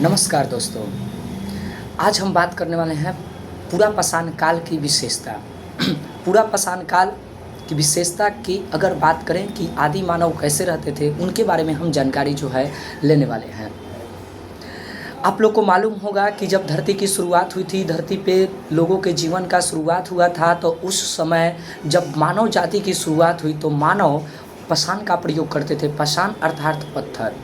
नमस्कार दोस्तों। आज हम बात करने वाले हैं पूरा पाषाण काल की विशेषता। पूरा पाषाण काल की विशेषता की अगर बात करें कि आदि मानव कैसे रहते थे, उनके बारे में हम जानकारी जो है लेने वाले हैं। आप लोग को मालूम होगा कि जब धरती की शुरुआत हुई थी, धरती पे लोगों के जीवन का शुरुआत हुआ था, तो उस समय जब मानव जाति की शुरुआत हुई तो मानव पाषाण का प्रयोग करते थे। पाषाण अर्थात पत्थर।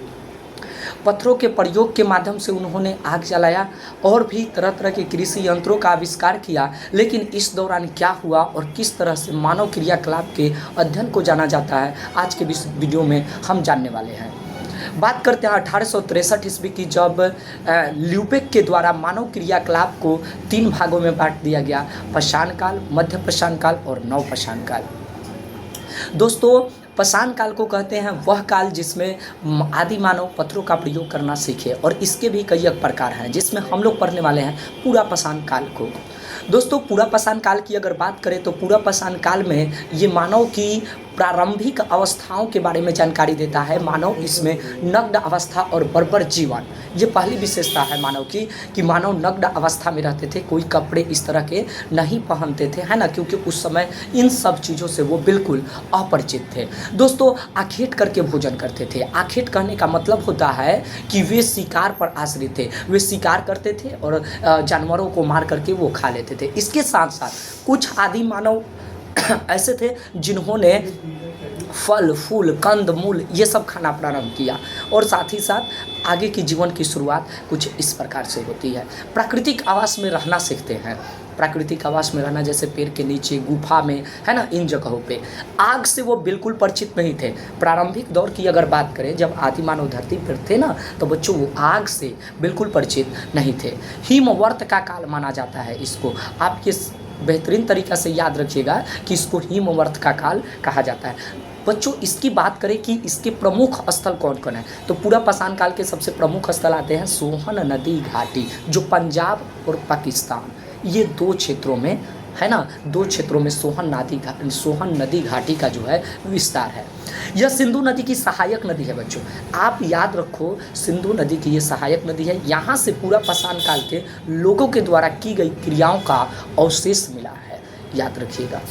पत्थरों के प्रयोग के माध्यम से उन्होंने आग जलाया और भी तरह तरह के कृषि यंत्रों का आविष्कार किया। लेकिन इस दौरान क्या हुआ और किस तरह से मानव क्रियाकलाप के अध्ययन को जाना जाता है, आज के इस वीडियो में हम जानने वाले हैं। बात करते हैं 1863 ईस्वी की, जब ल्यूबेक के द्वारा मानव क्रियाकलाप को 3 भागों में बांट दिया गया: पाषाण काल, मध्य पाषाण काल और नव पाषाण काल। दोस्तों, पाषाण काल को कहते हैं वह काल जिसमें आदि मानव पत्थरों का प्रयोग करना सीखे, और इसके भी कई प्रकार हैं जिसमें हम लोग पढ़ने वाले हैं पूरा पाषाण काल को। दोस्तों, पूरा पाषाण काल की अगर बात करें तो पूरा पाषाण काल में ये मानव की प्रारंभिक अवस्थाओं के बारे में जानकारी देता है। मानव इसमें नग्न अवस्था और बर्बर जीवन, ये पहली विशेषता है मानव की, कि मानव नग्न अवस्था में रहते थे, कोई कपड़े इस तरह के नहीं पहनते थे, है ना, क्योंकि उस समय इन सब चीज़ों से वो बिल्कुल अपरिचित थे। दोस्तों, आखेट करके भोजन करते थे। आखेट कहने का मतलब होता है कि वे शिकार पर आश्रित थे, वे शिकार करते थे और जानवरों को मार करके वो खा लेते थे। इसके साथ साथ कुछ आदि मानव ऐसे थे जिन्होंने फल फूल कंद मूल ये सब खाना प्रारंभ किया, और साथ ही साथ आगे की जीवन की शुरुआत कुछ इस प्रकार से होती है। प्राकृतिक आवास में रहना सीखते हैं। प्राकृतिक आवास में रहना, जैसे पेड़ के नीचे, गुफा में, है ना, इन जगहों पे। आग से वो बिल्कुल परिचित नहीं थे। प्रारंभिक दौर की अगर बात करें, जब आदि मानव धरती पर थे ना, तो बच्चों वो आग से बिल्कुल परिचित नहीं थे। हिमवर्त का काल माना जाता है इसको। आप ये बेहतरीन तरीक़ा से याद रखिएगा कि इसको हिमवर्त का काल कहा जाता है। बच्चों, इसकी बात करें कि इसके प्रमुख स्थल कौन कौन है, तो पूरा पाषाण काल के सबसे प्रमुख स्थल आते हैं सोहन नदी घाटी, जो पंजाब और पाकिस्तान, ये 2 क्षेत्रों में, है ना, 2 क्षेत्रों में सोहन नदी घाटी का जो है विस्तार है। यह सिंधु नदी की सहायक नदी है। बच्चों, आप याद रखो, सिंधु नदी की ये सहायक नदी है। यहाँ से पूरा पाषाण काल के लोगों के द्वारा की गई क्रियाओं का अवशेष मिला है, याद रखिएगा।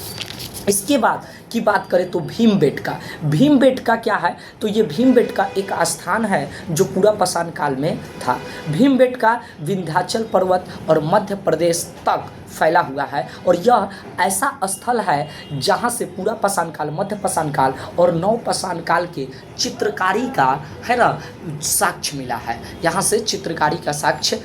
इसके बाद की बात करें तो भीमबेटका। भीमबेटका क्या है, तो ये भीमबेटका एक स्थान है जो पूरा पाषाण काल में था। भीमबेटका विंध्याचल पर्वत और मध्य प्रदेश तक फैला हुआ है, और यह ऐसा स्थल है जहाँ से पूरा पाषाण काल, मध्य पाषाण काल और नव पाषाण काल के चित्रकारी का, है ना, साक्ष्य मिला है। यहाँ से चित्रकारी का साक्ष्य